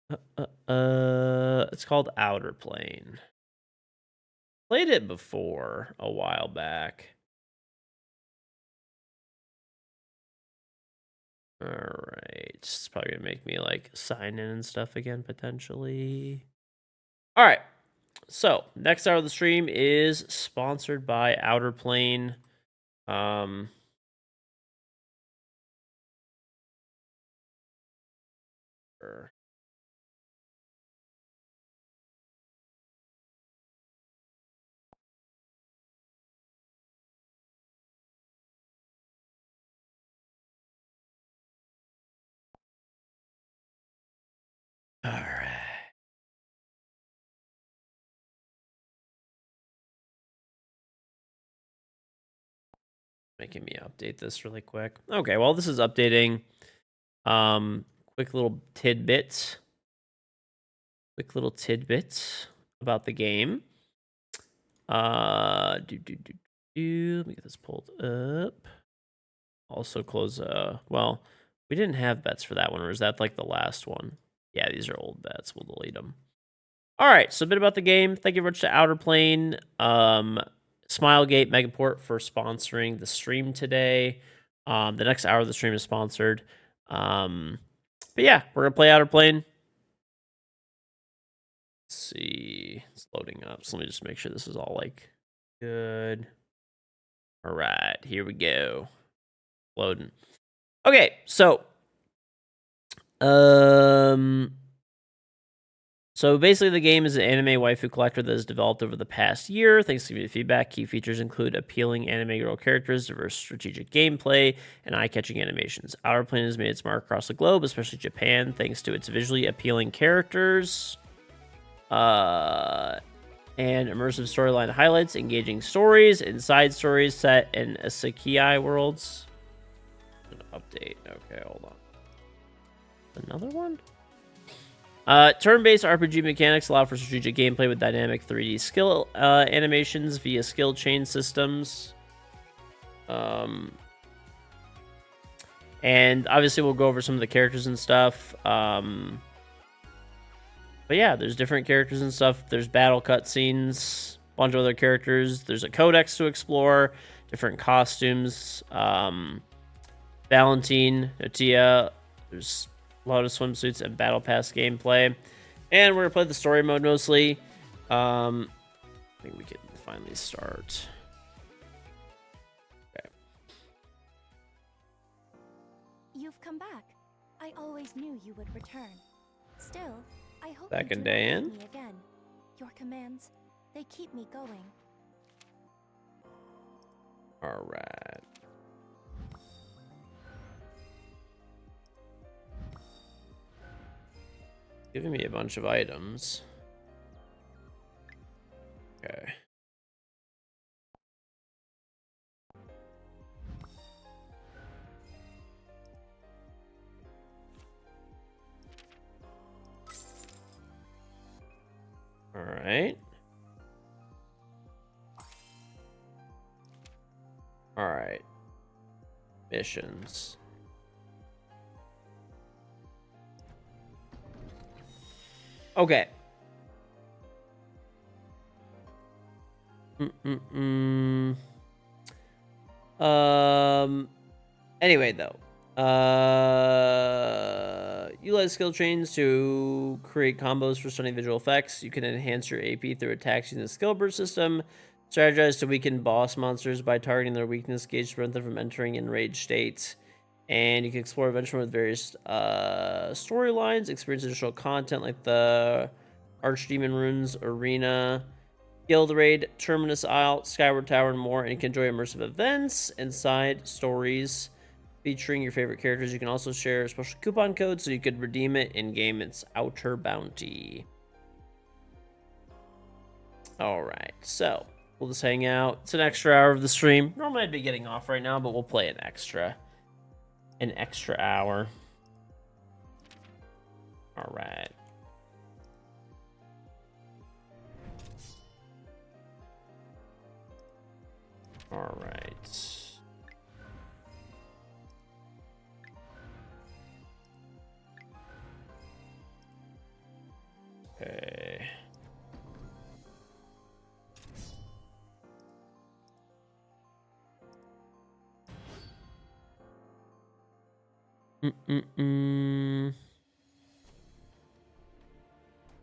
It's called OUTERPLANE. Played it before a while back. All right, it's probably gonna make me like sign in and stuff again potentially. All right, so next hour of the stream is sponsored by OUTERPLANE. Um, er, all right. Making me update this really quick. Okay, well, this is updating. Quick little tidbits. About the game. Let me get this pulled up. Also close, well, we didn't have bets for that one, or is that like the last one? Yeah, these are old bets. We'll delete them. All right, so a bit about the game. Thank you very much to OUTERPLANE, Smilegate, Megaport for sponsoring the stream today. The next hour of the stream is sponsored. But yeah, we're gonna play OUTERPLANE. Let's see, it's loading up. So let me just make sure this is all like good. All right, here we go. Loading. Okay, so so basically the game is an anime waifu collector that has developed over the past year. Thanks to community feedback, key features include appealing anime girl characters, diverse strategic gameplay, and eye-catching animations. OUTERPLANE has made its mark across the globe, especially Japan, thanks to its visually appealing characters, and immersive storyline highlights, engaging stories, and side stories set in isekai worlds. Update. Okay, hold on. Another one? Turn-based RPG mechanics allow for strategic gameplay with dynamic 3D skill animations via skill chain systems. And obviously we'll go over some of the characters and stuff. But yeah, there's different characters and stuff. There's battle cutscenes, a bunch of other characters. There's a codex to explore, different costumes. Valentine, Natia, there's a lot of swimsuits and battle pass gameplay. And we're gonna play the story mode mostly. I think we can finally start. Okay. You've come back. I always knew you would return. Still, I hope Back you in do not leave Dan. me again. Your commands, they keep me going. All right. Giving me a bunch of items. Okay. All right. All right. Missions. Okay. Anyway, though. Utilize skill chains to create combos for stunning visual effects. You can enhance your AP through attacks using the skill burst system. Strategize to weaken boss monsters by targeting their weakness, gauge to prevent them from entering enraged states. And you can explore adventure with various storylines, experience additional content like the Archdemon Runes Arena, Guild Raid, Terminus Isle, Skyward Tower, and more. And you can enjoy immersive events and side stories featuring your favorite characters. You can also share a special coupon code so you could redeem it in game. It's Outer Bounty. All right, so we'll just hang out. It's an extra hour of the stream. Normally I'd be getting off right now, but we'll play an extra hour. All right. All right. Okay.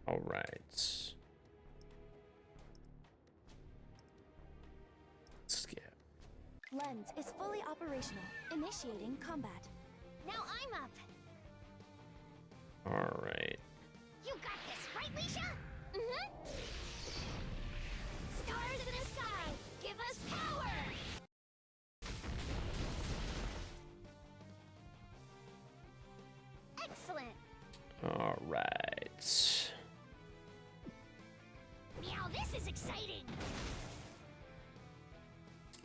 All right. Skip. Lens is fully operational. Initiating combat. Now I'm up. All right. You got this, right, Misha? Mm-hmm. Stars in the sky, give us power! Excellent! All right. Meow, this is exciting!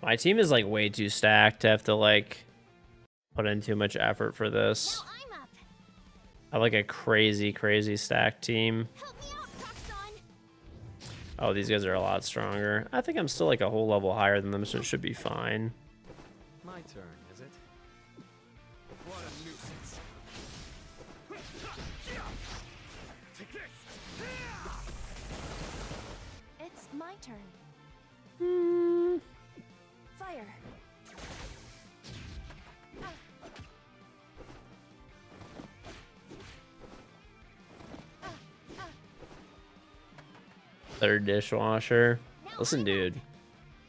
My team is like way too stacked to have to like put in too much effort for this. Now I'm up. I have like a crazy stacked team. Help me out, Proxon! Oh, these guys are a lot stronger. I think I'm still like a whole level higher than them, so it should be fine. My turn, is it? What a nuisance. Take this. It's my turn. Fire. Third dishwasher. Listen, dude.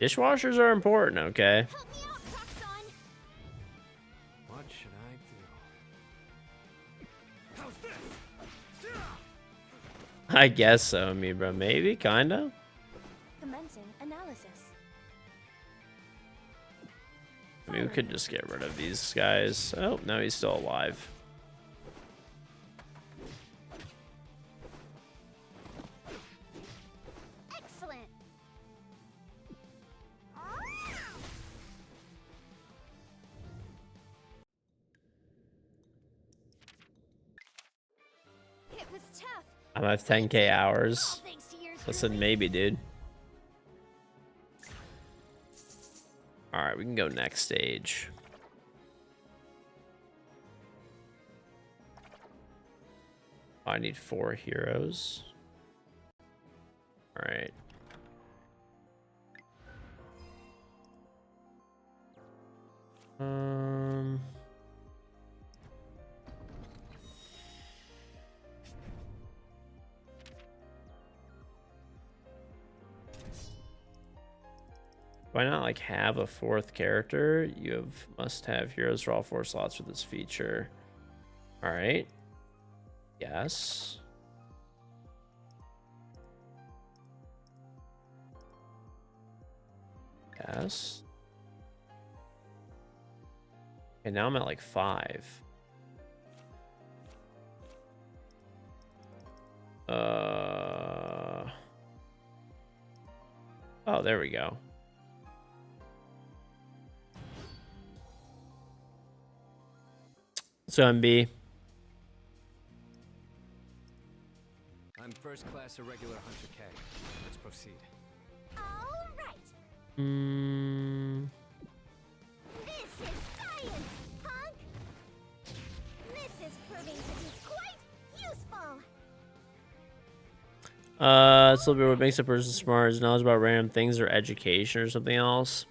Dishwashers are important, okay? Help me out, Proxon! What should I do? How's this? I guess so, me bro. Maybe, kinda. Commencing analysis. I mean, we could just get rid of these guys. Oh, no, he's still alive. Excellent! It was tough. I'm at 10k All hours. thanks to your Listen, scrutiny. maybe, dude. Alright, we can go next stage. I need 4 heroes. Alright. Why not like have a 4th character? You must have heroes for all 4 slots for this feature. All right. Yes. Yes. And now I'm at like 5. Oh, there we go. So MB. I'm first class irregular Hunter K. Let's proceed. All right. This is science, punk! This is proving to be quite useful. It's a little bit what makes a person smart is knowledge about random things or education or something else.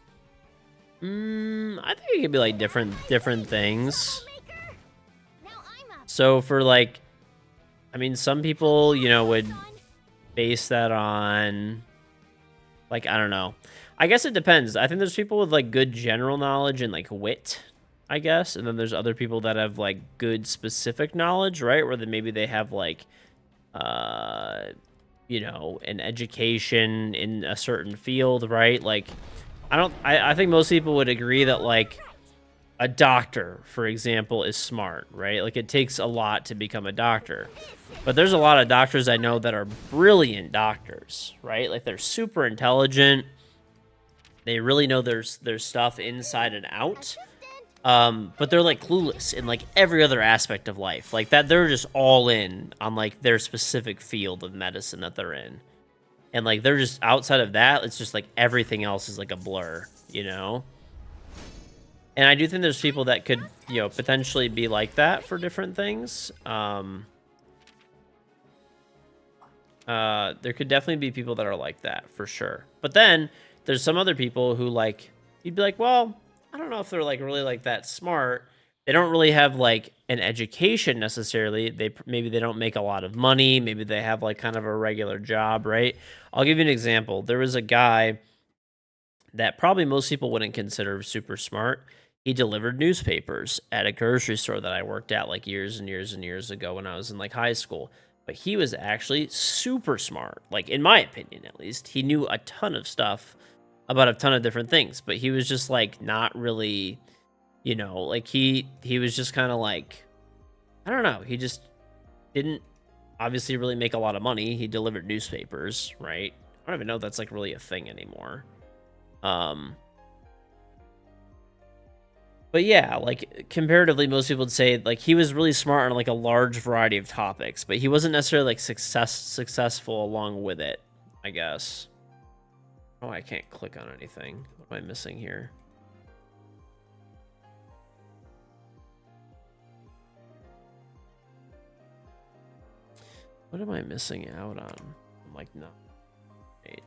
I think it could be like different things. Now I'm up. So for like, I mean, some people, you know, would base that on, like, I don't know. I guess it depends. I think there's people with like good general knowledge and like wit, I guess. And then there's other people that have like good specific knowledge, right? Where then maybe they have like, you know, an education in a certain field, right? Like, I think most people would agree that like a doctor, for example, is smart, right? Like it takes a lot to become a doctor. But there's a lot of doctors I know that are brilliant doctors, right? Like they're super intelligent. They really know their stuff inside and out. But they're like clueless in like every other aspect of life. Like that they're just all in on like their specific field of medicine that they're in. And like they're just outside of that, it's just like everything else is like a blur, you know? And I do think there's people that could, you know, potentially be like that for different things. There could definitely be people that are like that for sure. But then there's some other people who like you'd be like, well, I don't know if they're like really like that smart. They don't really have like an education necessarily. Maybe they don't make a lot of money. Maybe they have like kind of a regular job, right? I'll give you an example. There was a guy that probably most people wouldn't consider super smart. He delivered newspapers at a grocery store that I worked at like years and years and years ago when I was in like high school. But he was actually super smart, like in my opinion at least. He knew a ton of stuff about a ton of different things, but he was just like not really, like he was just kind of like I don't know, he just didn't obviously really make a lot of money. He delivered newspapers, right? I don't even know if that's like really a thing anymore. Um But yeah, like comparatively, most people would say like he was really smart on like a large variety of topics, but he wasn't necessarily like successful along with it, I guess. Oh, I can't click on anything. What am I missing here? What am I missing out on? I'm like, no. Wait.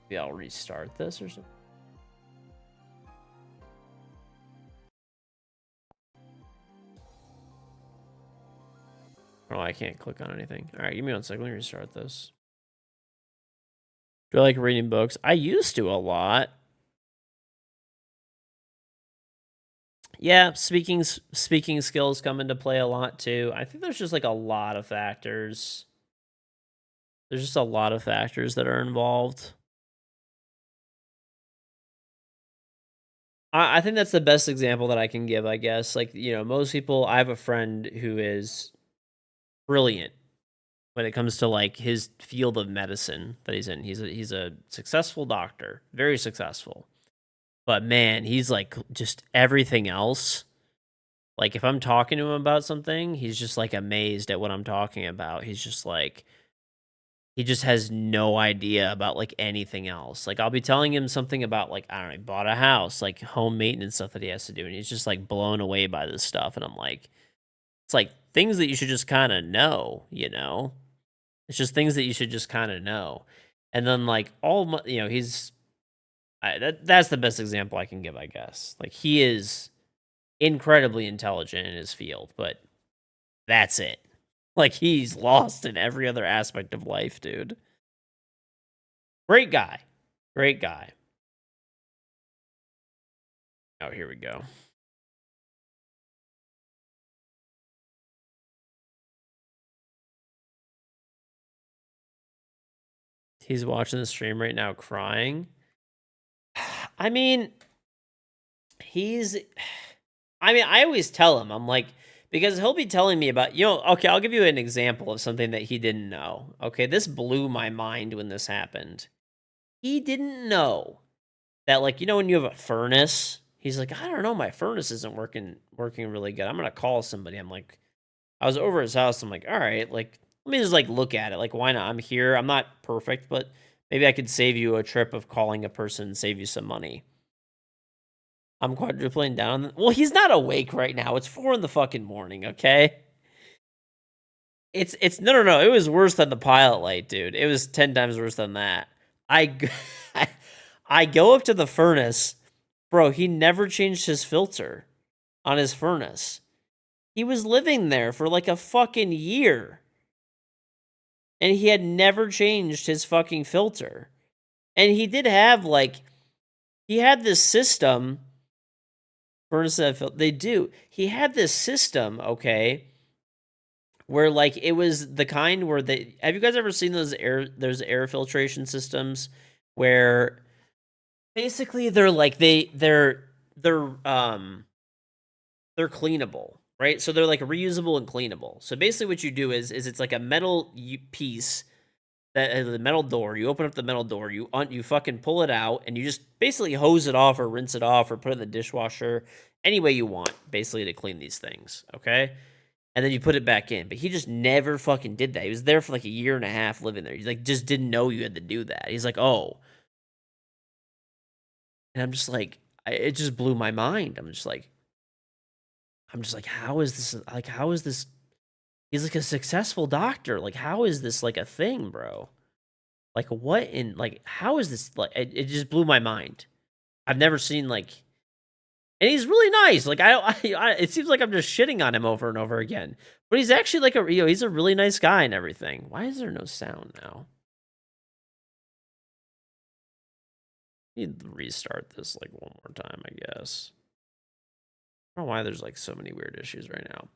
Maybe I'll restart this or something. Oh, I can't click on anything. All right, give me 1 second. Let me restart this. Do I like reading books? I used to a lot. Yeah, speaking skills come into play a lot too. I think there's just like a lot of factors. There's just a lot of factors that are involved. I think that's the best example that I can give, I guess. Like, most people, I have a friend who is brilliant when it comes to like his field of medicine that he's in. He's a successful doctor, very successful. But man, he's like just everything else. Like if I'm talking to him about something, he's just like amazed at what I'm talking about. He's just like he just has no idea about like anything else. Like I'll be telling him something about like I don't know, he bought a house, like home maintenance stuff that he has to do, and he's just like blown away by this stuff. And I'm like, it's like things that you should just kind of know. It's just things that you should just kind of know. And then like he's that's the best example I can give, I guess. Like he is incredibly intelligent in his field, but that's it. Like he's lost in every other aspect of life, dude. Great guy. Great guy. Oh, here we go. He's watching the stream right now crying. I mean, he's I always tell him, I'm like, because he'll be telling me about, okay, I'll give you an example of something that he didn't know. Okay, this blew my mind when this happened. He didn't know that, like, when you have a furnace, he's like, I don't know, my furnace isn't working really good. I'm gonna call somebody. I'm like, I was over his house. I'm like, all right, like, let me just like look at it. Like, why not? I'm here. I'm not perfect, but maybe I could save you a trip of calling a person and save you some money. I'm quadrupling down. Well, he's not awake right now. It's 4 in the fucking morning, okay? It's no. It was worse than the pilot light, dude. It was 10 times worse than that. I I go up to the furnace. Bro, he never changed his filter on his furnace. He was living there for like a fucking year. And he had never changed his fucking filter. And he did have like he had this system. Furnace they do. He had this system, okay, where like it was the kind where they have you guys ever seen those air filtration systems where basically they're like they're cleanable, right? So they're like reusable and cleanable. So basically what you do is it's like a metal piece that has a metal door. You open up the metal door, you fucking pull it out and you just basically hose it off or rinse it off or put it in the dishwasher any way you want basically to clean these things, okay? And then you put it back in. But he just never fucking did that. He was there for like a year and a half living there. He like just didn't know you had to do that. He's like, "Oh." And I'm just like it just blew my mind. I'm just like how is this He's like a successful doctor. Like, how is this like a thing, bro? Like, what in like how is this like? It just blew my mind. I've never seen like, and he's really nice. Like, it seems like I'm just shitting on him over and over again, but he's actually like he's a really nice guy and everything. Why is there no sound now? Need to restart this like one more time, I guess. I don't know why there's like so many weird issues right now.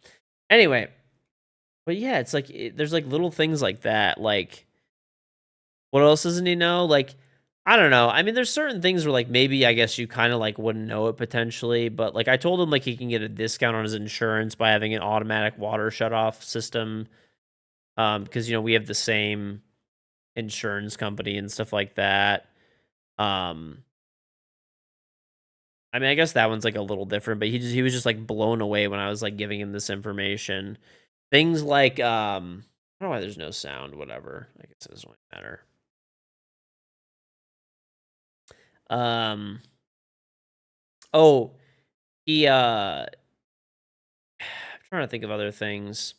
Anyway, but yeah, it's like there's like little things like that. Like, what else doesn't he know? Like, I don't know. I mean, there's certain things where like maybe I guess you kind of like wouldn't know it potentially, but like I told him like he can get a discount on his insurance by having an automatic water shut off system. Because we have the same insurance company and stuff like that. Um, I mean, I guess that one's like a little different, but he was just like blown away when I was like giving him this information. Things like I don't know why there's no sound, whatever. I guess it doesn't really matter. Um oh, he I'm trying to think of other things.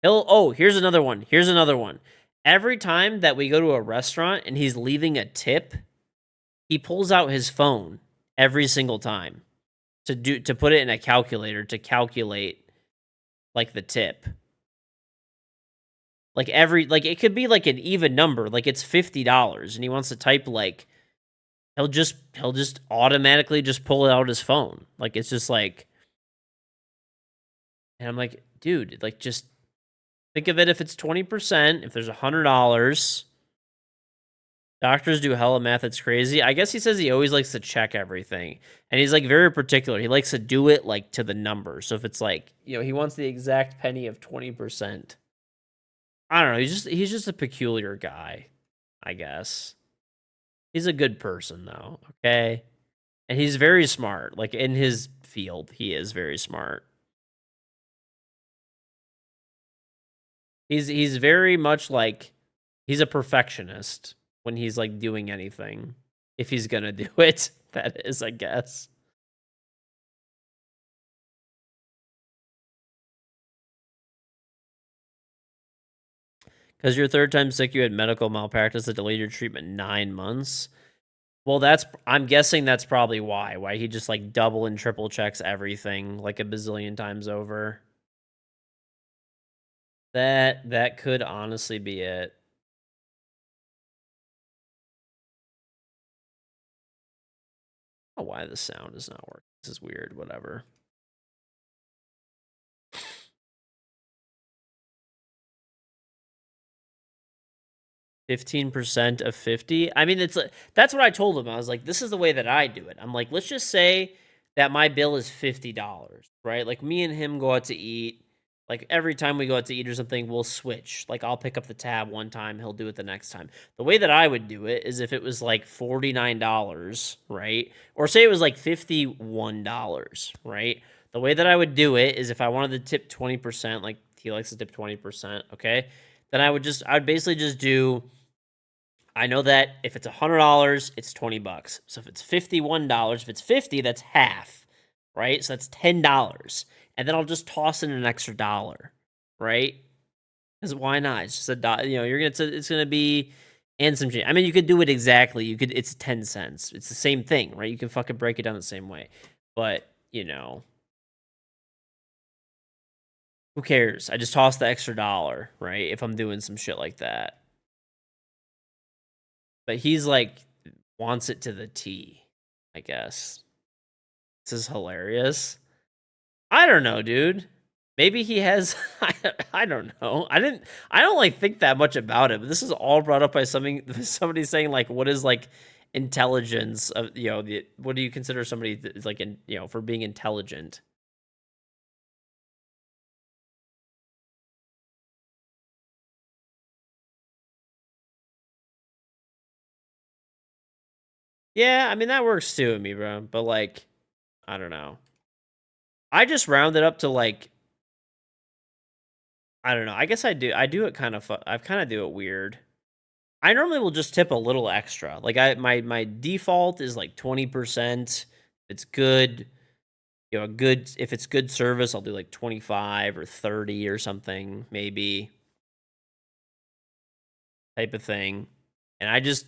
Here's another one. Here's another one. Every time that we go to a restaurant and he's leaving a tip, he pulls out his phone every single time to put it in a calculator to calculate like the tip. Like it could be like an even number, like it's $50 and he wants to type like he'll just automatically just pull it out his phone. Like it's just like, and I'm like, dude, like just think of it if it's 20%, if there's $100. Doctors do hella math, it's crazy. I guess he says he always likes to check everything. And he's like very particular. He likes to do it like to the number. So if it's like, he wants the exact penny of 20%. I don't know. He's just a peculiar guy, I guess. He's a good person though, okay? And he's very smart. Like in his field, he is very smart. He's very much like he's a perfectionist when he's like doing anything. If he's gonna do it, that is, I guess. Because your third time sick, you had medical malpractice that delayed your treatment 9 months. Well, I'm guessing that's probably why he just like double and triple checks everything like a bazillion times over. That could honestly be it. I don't know why the sound is not working. This is weird. Whatever. 15% of 50. I mean, that's what I told him. I was like, this is the way that I do it. I'm like, let's just say that my bill is $50, right? Like me and him go out to eat. Like every time we go out to eat or something, we'll switch. Like I'll pick up the tab one time, he'll do it the next time. The way that I would do it is if it was like $49, right? Or say it was like $51, right? The way that I would do it is if I wanted to tip 20%, like he likes to tip 20%, okay? Then I'd basically just do, I know that if it's $100, it's $20. So if it's $51, if it's 50, that's half, right? So that's $10. And then I'll just toss in an extra dollar, right? Because why not? It's just a dollar. It's gonna be and some change. I mean, you could do it exactly. It's 10 cents. It's the same thing, right? You can fucking break it down the same way. But who cares? I just toss the extra dollar, right? If I'm doing some shit like that. But he's like wants it to the T, I guess. This is hilarious. I don't know, dude. Maybe he has I don't know. I don't like think that much about it, but this is all brought up by somebody saying like what is like intelligence of what do you consider somebody that's like for being intelligent? Yeah, I mean that works too with me, bro. But like I don't know. I just round it up to like I don't know. I guess I do it kind of I kind of do it weird. I normally will just tip a little extra. Like my default is like 20%. It's good. You know, a good if it's good service, I'll do like 25 or 30 or something, maybe type of thing. And I just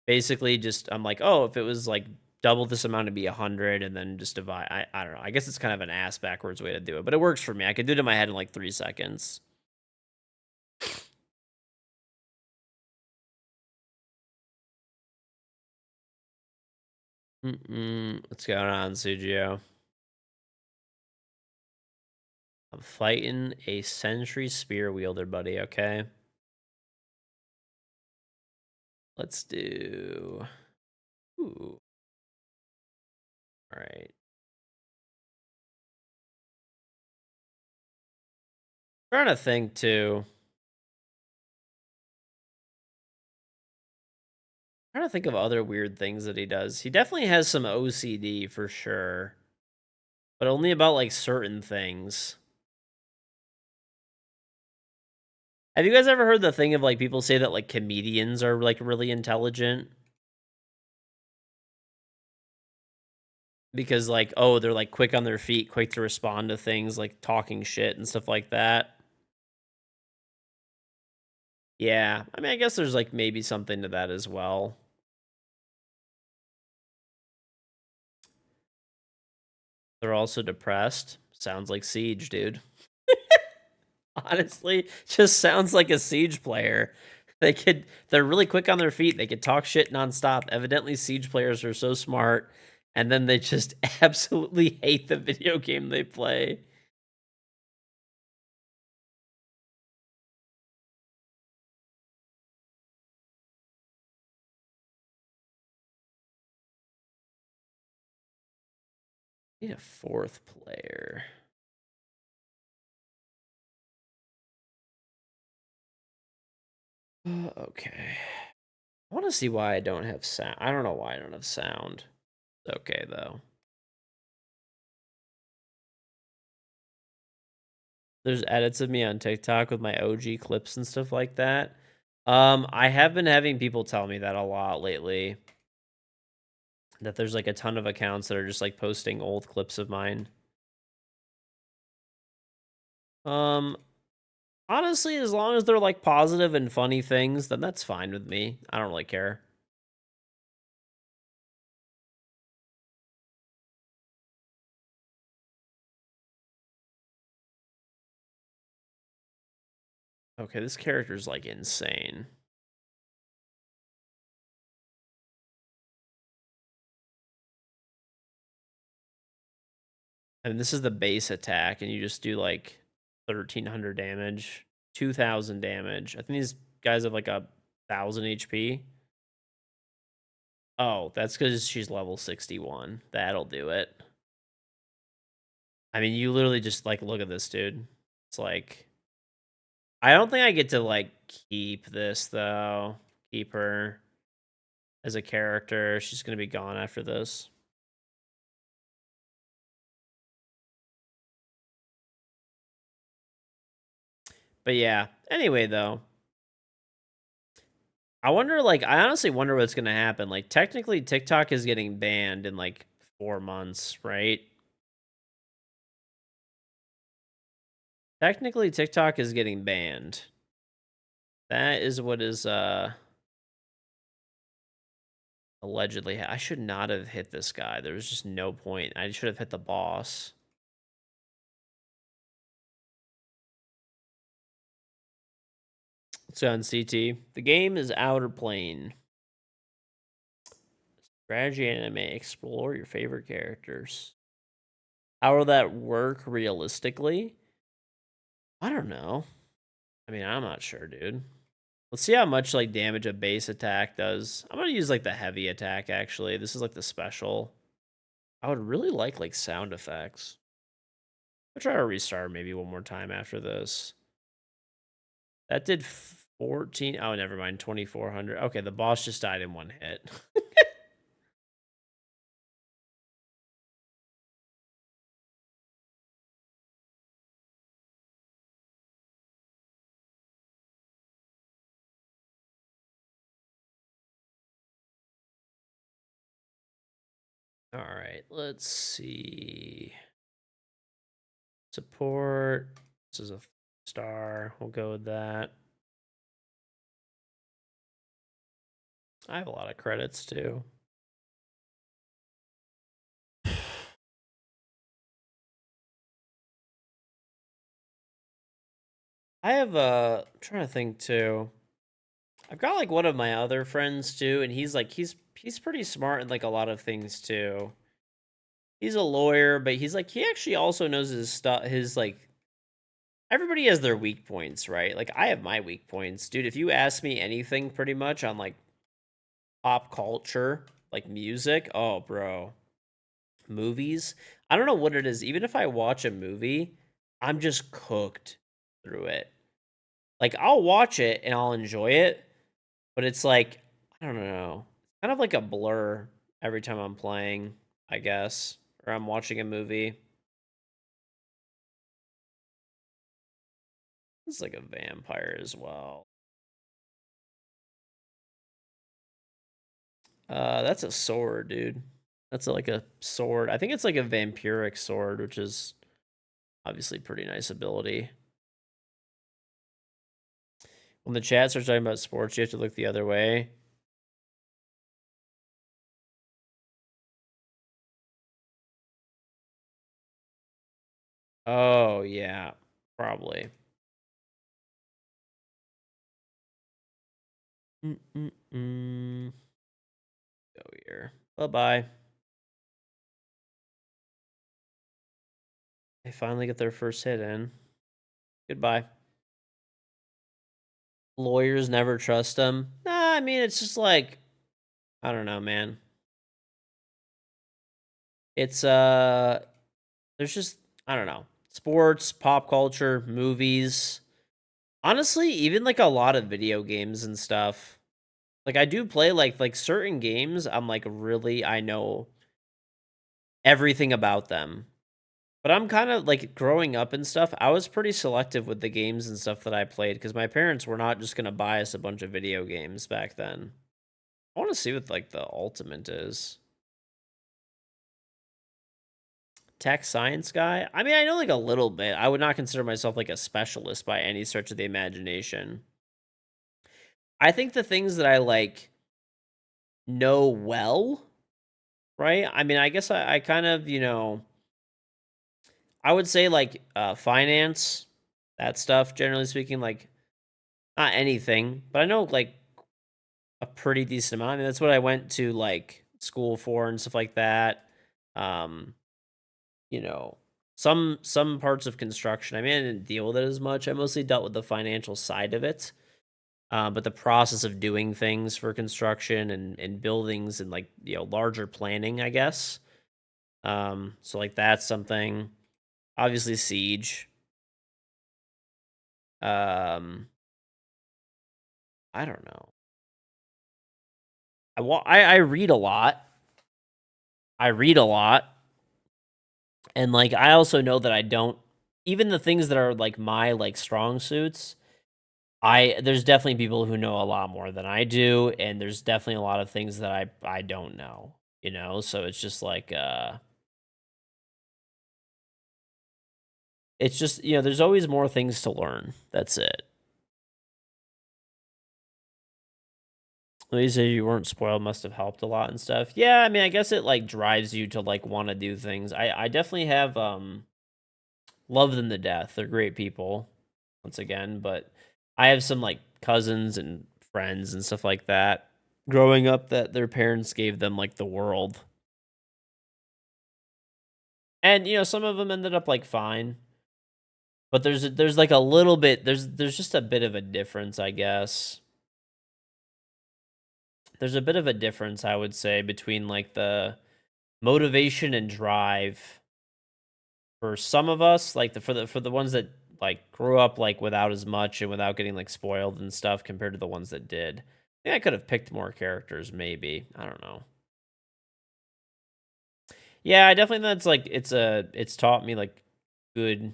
basically just I'm like, oh, if it was like double this amount, it'd be 100, and then just divide. I don't know. I guess it's kind of an ass backwards way to do it, but it works for me. I could do it in my head in like 3 seconds. What's going on, Sujio? I'm fighting a sentry spear wielder, buddy. Okay, let's do. Ooh, all right. Trying to think too. Trying to think of other weird things that he does. He definitely has some OCD for sure, but only about like certain things. Have you guys ever heard the thing of like people say that like comedians are like really intelligent? Because like, oh, they're like quick on their feet, quick to respond to things, like talking shit and stuff like that. Yeah. I mean, I guess there's like maybe something to that as well. They're also depressed. Sounds like Siege, dude. Honestly, just sounds like a Siege player. They're really quick on their feet. They could talk shit nonstop. Evidently, Siege players are so smart, and then they just absolutely hate the video game they play. Need a fourth player. Okay. I want to see why I don't have sound. I don't know why I don't have sound. It's okay, though. There's edits of me on TikTok with my OG clips and stuff like that. I have been having people tell me that a lot lately. That there's like a ton of accounts that are just like posting old clips of mine. Um, Honestly, as long as they're like positive and funny things, then that's fine with me. I don't really care. Okay, this character's like insane. I mean, this is the base attack, and you just do like 1,300 damage, 2,000 damage. I think these guys have like 1,000 HP. Oh, that's because she's level 61. That'll do it. I mean, you literally just like look at this, dude. It's like I don't think I get to like keep this though. Keep her as a character. She's gonna be gone after this. But yeah. Anyway, though, I wonder. Like, I honestly wonder what's gonna happen. Like, technically, TikTok is getting banned in like 4 months, right? Technically, TikTok is getting banned. That is what is allegedly. I should not have hit this guy. There was just no point. I should have hit the boss. So on CT, the game is Outer Plane. Strategy anime. Explore your favorite characters. How will that work realistically? I don't know. I mean, I'm not sure, dude. Let's see how much like damage a base attack does. I'm gonna use like the heavy attack actually. This is like the special. I would really like sound effects. I'll try to restart maybe one more time after this. That did 14. Oh, never mind. 2,400. Okay, the boss just died in one hit. All right, let's see. Support. This is a star. We'll go with that. I have a lot of credits too. I have I'm trying to think too. I've got like one of my other friends too, and he's like he's pretty smart in like a lot of things too. He's a lawyer, but he's like he actually also knows his stuff. His like everybody has their weak points, right? Like I have my weak points, dude. If you ask me anything, pretty much on like pop culture, like music, oh, bro, movies. I don't know what it is. Even if I watch a movie, I'm just cooked through it. Like I'll watch it and I'll enjoy it, but it's like I don't know, kind of like a blur every time I'm playing, I guess, or I'm watching a movie. It's like a vampire as well. That's a sword, dude. That's like a sword. I think it's like a vampiric sword, which is obviously pretty nice ability. When the chat starts talking about sports, you have to look the other way. Oh, yeah, probably. Mm-mm-mm. Go here. Bye-bye. They finally get their first hit in. Goodbye. Lawyers never trust them. Nah, I mean, it's just like, I don't know, man. It's, there's just, I don't know. Sports, pop culture, movies. Honestly, even like a lot of video games and stuff. Like I do play like certain games, I'm like really I know everything about them. But I'm kind of like growing up and stuff, I was pretty selective with the games and stuff that I played because my parents were not just going to buy us a bunch of video games back then. I want to see what like the ultimate is. Tech science guy? I mean, I know like a little bit. I would not consider myself like a specialist by any stretch of the imagination. I think the things that I like know well, right? I mean, I guess I kind of, I would say like finance, that stuff, generally speaking, like not anything, but I know like a pretty decent amount. I mean, that's what I went to like school for and stuff like that. Um, you know, some parts of construction. I mean, I didn't deal with it as much. I mostly dealt with the financial side of it. But the process of doing things for construction and buildings and like larger planning, I guess. So like that's something. Obviously, siege. Um, I don't know. I read a lot. I read a lot, and like I also know that I don't even the things that are like my like strong suits. There's definitely people who know a lot more than I do, and there's definitely a lot of things that I don't know. So it's just like it's just there's always more things to learn. That's it. You say you weren't spoiled must have helped a lot and stuff. Yeah, I mean, I guess it like drives you to like want to do things. I definitely have love them to death. They're great people, once again, but I have some like cousins and friends and stuff like that growing up that their parents gave them like the world. And some of them ended up like fine, but there's like a little bit there's just a bit of a difference, I guess. There's a bit of a difference, I would say, between like the motivation and drive for some of us, like for the ones that like grew up like without as much and without getting like spoiled and stuff compared to the ones that did. I think I could have picked more characters, maybe. I don't know. Yeah, I definitely think that's like it's taught me like good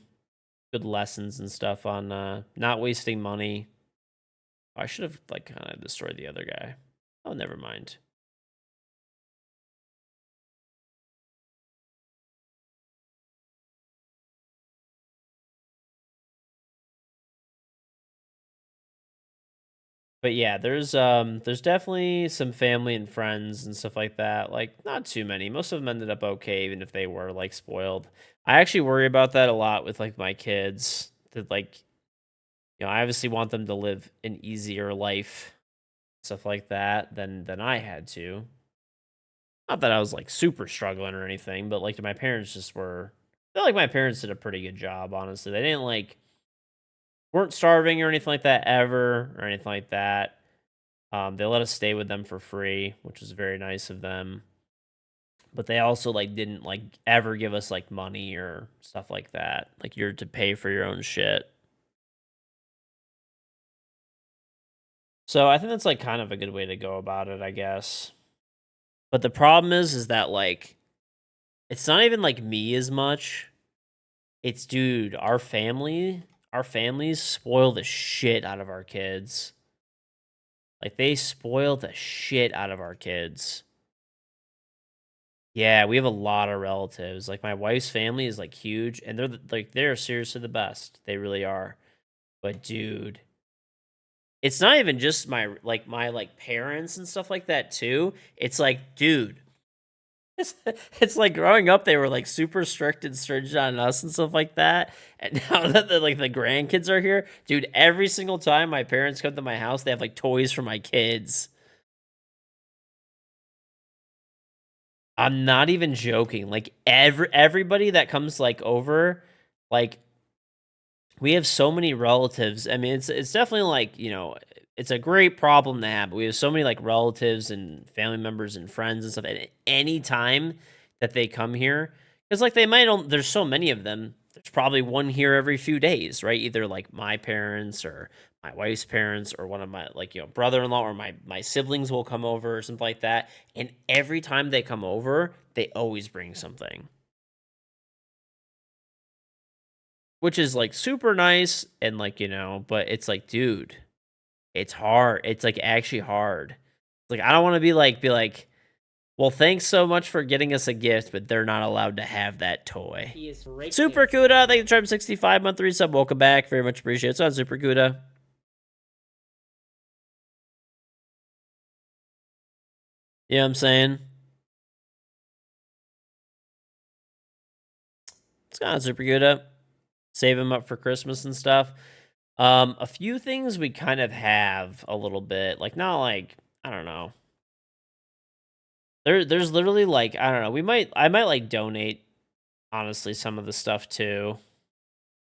good lessons and stuff on not wasting money. I should have like kind of destroyed the other guy. Oh, never mind. But yeah, there's definitely some family and friends and stuff like that. Like not too many. Most of them ended up okay, even if they were like spoiled. I actually worry about that a lot with like my kids. That like I obviously want them to live an easier life, stuff like that, than I had to. Not that I was like super struggling or anything, but like my parents just were. I feel like my parents did a pretty good job, honestly. They didn't like weren't starving or anything like that ever or anything like that. They let us stay with them for free, which was very nice of them. But they also like didn't like ever give us like money or stuff like that. Like you're to pay for your own shit. So I think that's like kind of a good way to go about it, I guess. But the problem is that like it's not even like me as much. It's dude, our families spoil the shit out of our kids. Like they spoil the shit out of our kids. Yeah, we have a lot of relatives. Like my wife's family is like huge, and they're seriously the best. They really are. But dude, it's not even just my parents and stuff like that too. It's like, dude, it's, it's like growing up they were like super strict and stringent on us and stuff like that. And now that the grandkids are here, dude, every single time my parents come to my house, they have like toys for my kids. I'm not even joking. Like everybody that comes like over, like we have so many relatives. I mean, it's definitely like, it's a great problem to have. But we have so many like relatives and family members and friends and stuff at any time that they come here. Because like they might there's so many of them. There's probably one here every few days, right? Either like my parents or my wife's parents or one of my like, brother-in-law or my siblings will come over or something like that. And every time they come over, they always bring something. Which is like super nice and like, but it's like, dude, it's hard. It's like actually hard. Like I don't want to be like, well, thanks so much for getting us a gift, but they're not allowed to have that toy. Super Kuda, thank you for 65 month resub. Welcome back. Very much appreciated. It's on Super Kuda. You know what I'm saying? It's on Super Kuda. Save them up for Christmas and stuff. A few things we kind of have a little bit, like not like, I don't know. There's literally like, I don't know. I might like donate honestly some of the stuff too.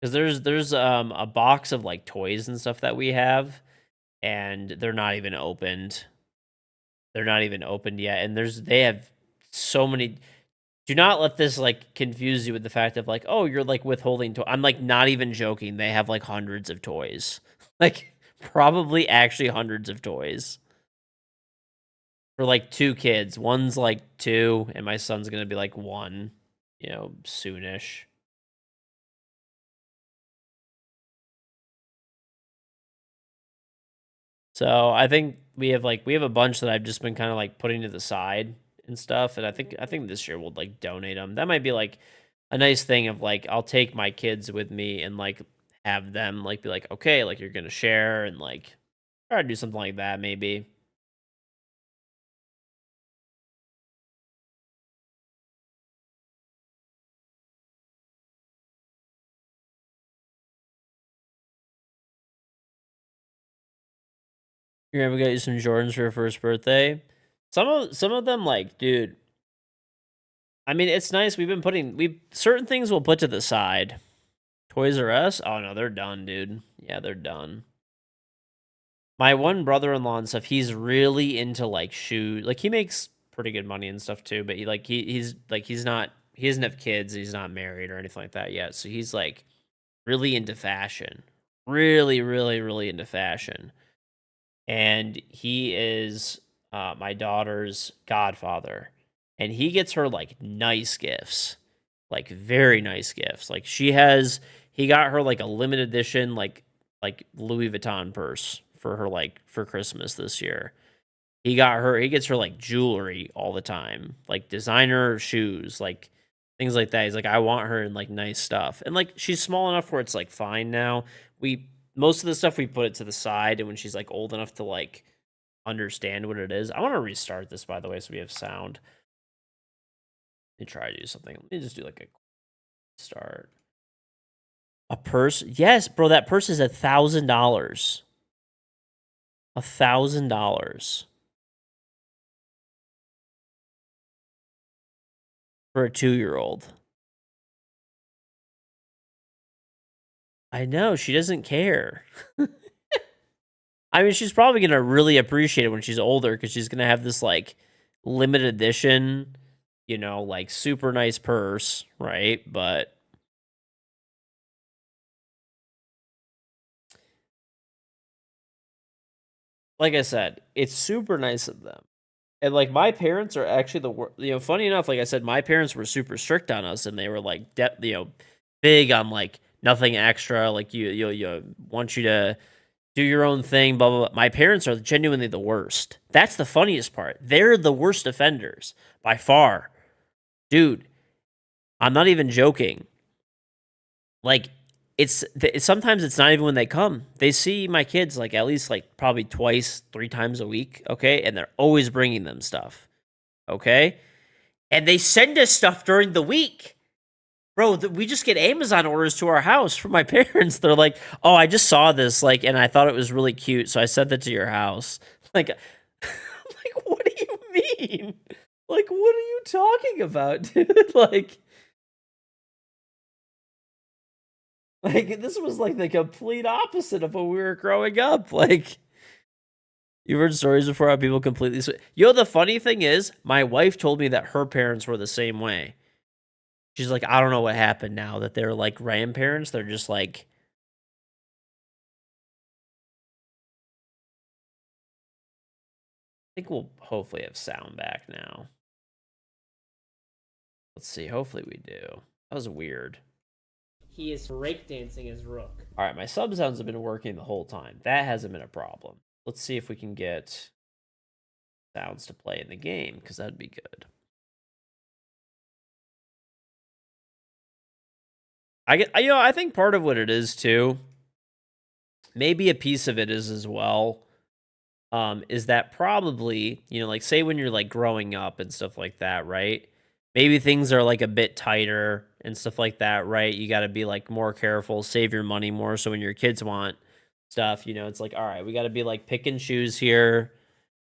Because there's a box of like toys and stuff that we have, and they're not even opened. They're not even opened yet. And they have so many. Do not let this like confuse you with the fact of like, oh, you're like withholding I'm like not even joking. They have like hundreds of toys. Like probably actually hundreds of toys. For like two kids. One's like 2, and my son's gonna be like 1, soonish. So I think we have a bunch that I've just been kind of like putting to the side and stuff, and I think this year we'll like donate them. That might be like a nice thing of like I'll take my kids with me and like have them like be like, okay, like you're gonna share and like try to do something like that maybe. You're gonna get you some Jordans for your first birthday. Some of them like, dude. I mean, it's nice. We certain things we'll put to the side. Toys R Us? Oh no, they're done, dude. Yeah, they're done. My one brother-in-law and stuff, he's really into like shoes. Like he makes pretty good money and stuff too, but he doesn't have kids, he's not married or anything like that yet. So he's like really into fashion. Really, really, really into fashion. And he is my daughter's godfather. And he gets her like nice gifts. Like very nice gifts. Like he got her like a limited edition like Louis Vuitton purse for her like for Christmas this year. He gets her like jewelry all the time, like designer shoes, like things like that. He's like, I want her in like nice stuff. And like she's small enough where it's like fine now. We most of the stuff we put it to the side, and when she's like old enough to like understand what it is. I want to restart this, by the way, so we have sound. Let me try to do something. Let me just do like a start. A purse? Yes, bro. That purse is $1,000. $1,000 for a 2-year-old. I know she doesn't care. I mean, she's probably gonna really appreciate it when she's older because she's gonna have this like limited edition, you know, like super nice purse, right? But like I said, it's super nice of them. And like my parents are actually funny enough, like I said, my parents were super strict on us and they were like big on like nothing extra, like you want you to do your own thing, blah, blah, blah. My parents are genuinely the worst. That's the funniest part. They're the worst offenders by far. Dude, I'm not even joking. Like, sometimes it's not even when they come. They see my kids like at least like probably twice, 3 times a week, okay? And they're always bringing them stuff, okay? And they send us stuff during the week. Bro, we just get Amazon orders to our house from my parents. They're like, "Oh, I just saw this, like, and I thought it was really cute, so I sent it to your house." Like, like, what do you mean? Like, what are you talking about, dude? Like this was like the complete opposite of when we were growing up. Like, you've heard stories before how people completely. Yo, the funny thing is, my wife told me that her parents were the same way. She's like, I don't know what happened now that they're like grandparents. They're just like, I think we'll hopefully have sound back now. Let's see. Hopefully we do. That was weird. He is breakdancing his rook. All right, my sub sounds have been working the whole time. That hasn't been a problem. Let's see if we can get sounds to play in the game, because that'd be good. I think part of what it is too, maybe a piece of it is as well, is that probably, like say when you're like growing up and stuff like that, right? Maybe things are like a bit tighter and stuff like that, right? You got to be like more careful, save your money more. So when your kids want stuff, it's like, all right, we got to be like pick and choose here,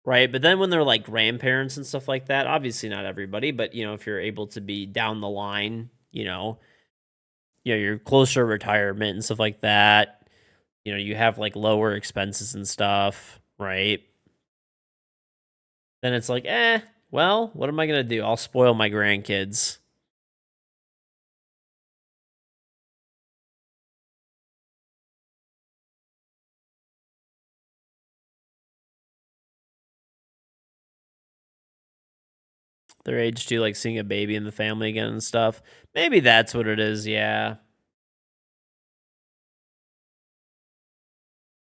right? But then when they're like grandparents and stuff like that, obviously not everybody, but if you're able to be down the line, you're closer to retirement and stuff like that. You have like lower expenses and stuff, right? Then it's like, well, what am I gonna do? I'll spoil my grandkids. Their age too, like seeing a baby in the family again and stuff. Maybe that's what it is, yeah.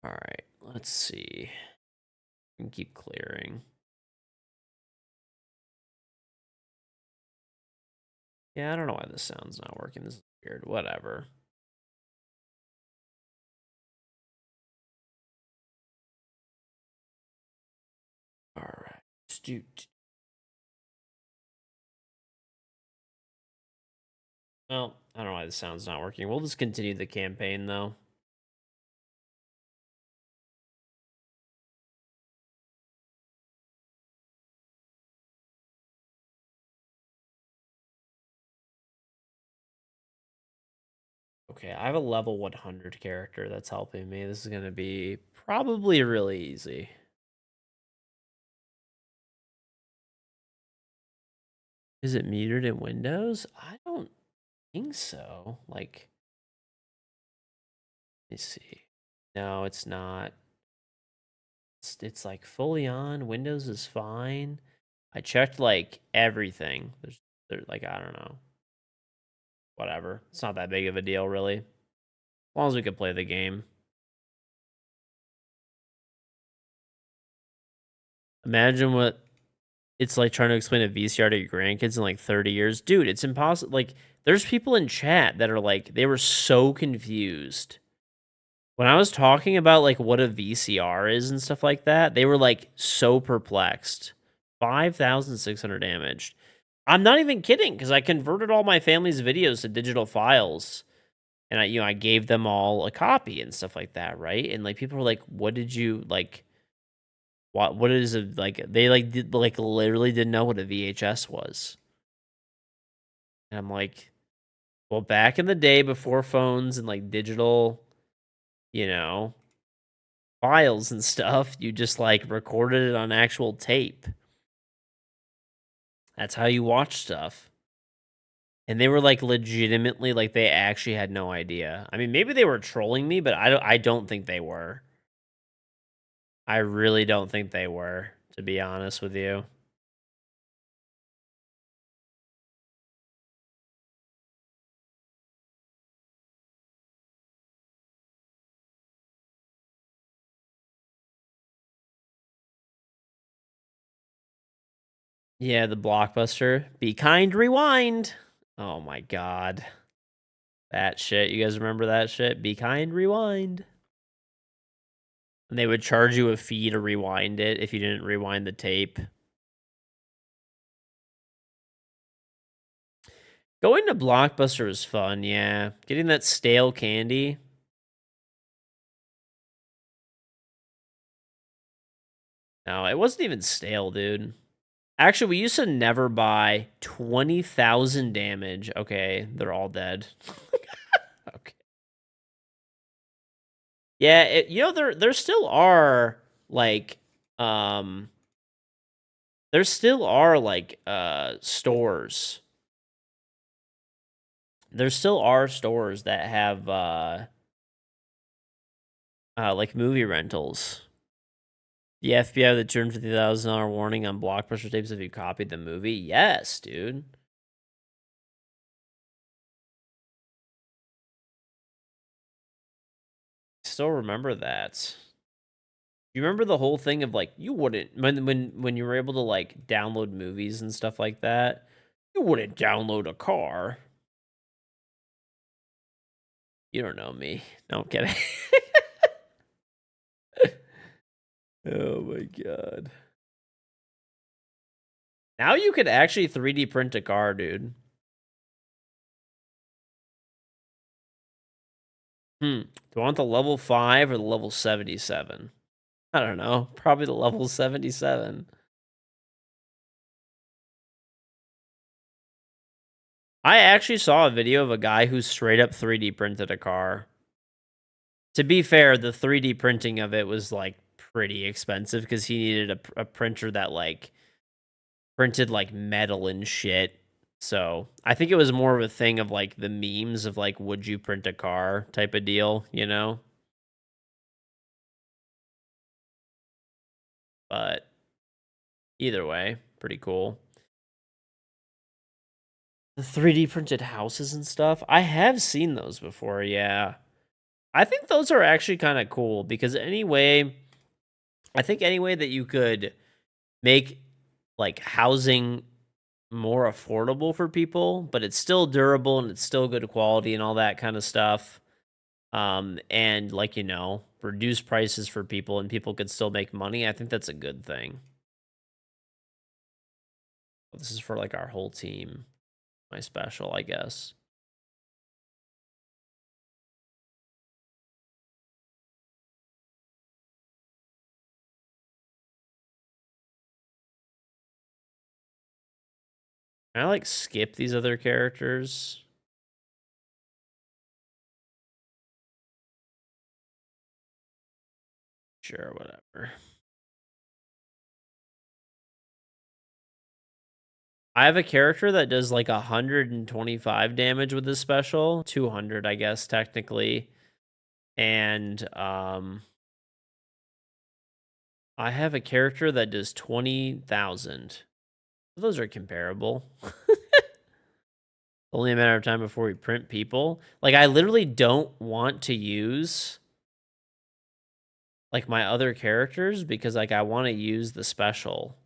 All right, let's see. We can keep clearing. Yeah, I don't know why this sound's not working. This is weird. Whatever. All right. Well, I don't know why the sound's not working. We'll just continue the campaign though. Okay, I have a level 100 character that's helping me. This is going to be probably really easy. Is it muted in Windows? I don't think so. Like, let me see. No, it's not. It's like fully on. Windows is fine. I checked like everything. There's like, I don't know. Whatever. It's not that big of a deal, really. As long as we can play the game. Imagine what it's like trying to explain a VCR to your grandkids in like 30 years. Dude, it's impossible. Like, there's people in chat that are like, they were so confused When I was talking about like what a VCR is and stuff like that, they were like so perplexed. 5,600 damage. I'm not even kidding because I converted all my family's videos to digital files, and I gave them all a copy and stuff like that, right? And like people were like, "What did you like? What is it like?" They like did like literally didn't know what a VHS was, and I'm like, "Well, back in the day before phones and like digital, you know, files and stuff, you just like recorded it on actual tape. That's how you watch stuff." And they were like legitimately like they actually had no idea. I mean, maybe they were trolling me, but I don't think they were. I really don't think they were, to be honest with you. Yeah, the Blockbuster. Be kind, rewind. Oh my god. That shit. You guys remember that shit? Be kind, rewind. And they would charge you a fee to rewind it if you didn't rewind the tape. Going to Blockbuster was fun, yeah. Getting that stale candy. No, it wasn't even stale, dude. Actually, we used to never buy 20,000 damage. Okay, they're all dead. Okay. Yeah, there still are like um there still are like stores. There still are stores that have like movie rentals. The FBI the $250,000 warning on Blockbuster tapes if you copied the movie. Yes, dude. Still remember that. You remember the whole thing of like you wouldn't when you were able to like download movies and stuff like that, you wouldn't download a car. You don't know me. No, I'm kidding. Oh my god. Now you could actually 3D print a car, dude. Do I want the level 5 or the level 77? I don't know. Probably the level 77. I actually saw a video of a guy who straight up 3D printed a car. To be fair, the 3D printing of it was like pretty expensive because he needed a printer that like printed like metal and shit. So I think it was more of a thing of like the memes of like, would you print a car type of deal, you know? But either way, pretty cool. The 3D printed houses and stuff. I have seen those before, yeah. I think those are actually kind of cool because anyway, I think any way that you could make like housing more affordable for people, but it's still durable and it's still good quality and all that kind of stuff. And like, reduce prices for people and people could still make money. I think that's a good thing. This is for like our whole team, my special, I guess. Can I like skip these other characters? Sure, whatever. I have a character that does like 125 damage with this special, 200, I guess, technically. And I have a character that does 20,000. Those are comparable. Only a matter of time before we print people. Like, I literally don't want to use like my other characters because like I want to use the special.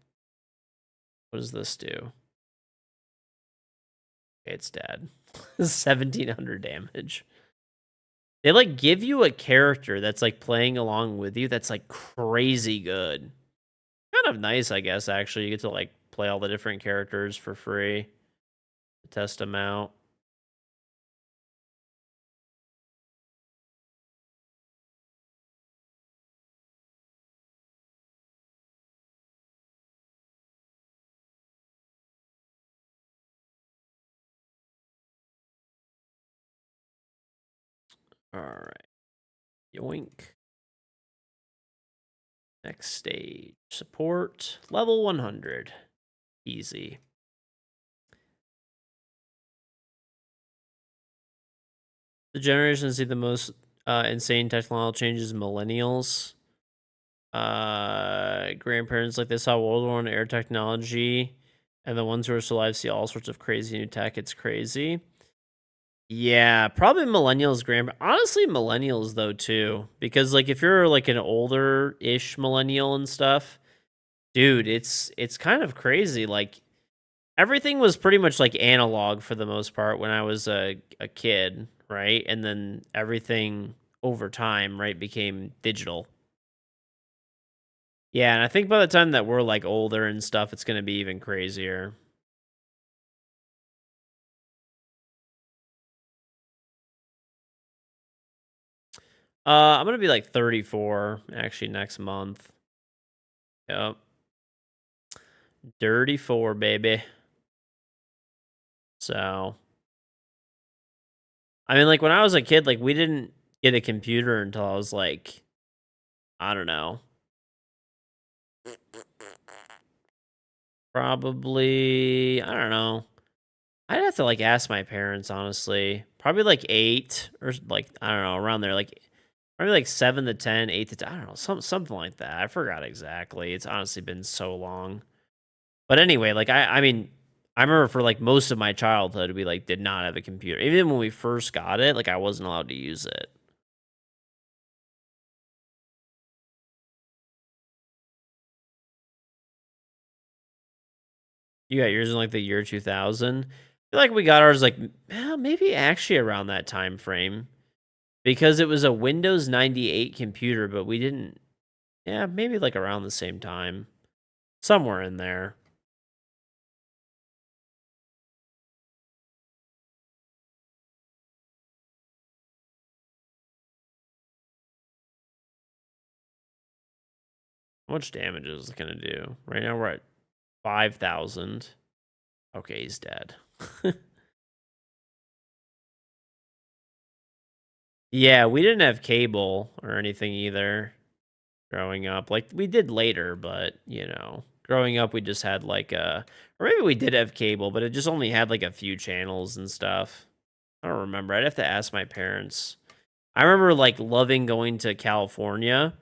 What does this do? It's dead. 1,700 damage. They like give you a character that's like playing along with you that's like crazy good. Kind of nice, I guess, actually. You get to like play all the different characters for free. Test them out. All right. Yoink. Next stage. Support. Level 100. Easy. The generations see the most insane technological changes millennials. Grandparents like they saw World War I air technology, and the ones who are still alive see all sorts of crazy new tech. It's crazy. Yeah, probably millennials, honestly, millennials though too, because like if you're like an older-ish millennial and stuff, dude, it's kind of crazy. Like everything was pretty much like analog for the most part when I was a kid, right? And then everything over time, right, became digital. Yeah, and I think by the time that we're like older and stuff, it's gonna be even crazier. I'm gonna be like 34 actually next month. Yep. Dirty four, baby. So, I mean, like when I was a kid, like we didn't get a computer until I was like, I don't know, probably, I don't know. I'd have to like ask my parents, honestly. Probably like 8 or like, I don't know, around there. Like, probably like 7 to 10, 8 to 10, I don't know, something like that. I forgot exactly. It's honestly been so long. But anyway, like I mean, I remember for like most of my childhood, we like did not have a computer. Even when we first got it, like I wasn't allowed to use it. You got yours in like the year 2000. I feel like we got ours like maybe actually around that time frame because it was a Windows 98 computer, but we didn't. Yeah, maybe like around the same time, somewhere in there. How much damage is it gonna do? Right now we're at 5,000. Okay, he's dead. Yeah, we didn't have cable or anything either growing up. Like we did later, but growing up we just had like or maybe we did have cable, but it just only had like a few channels and stuff. I don't remember. I'd have to ask my parents. I remember like loving going to California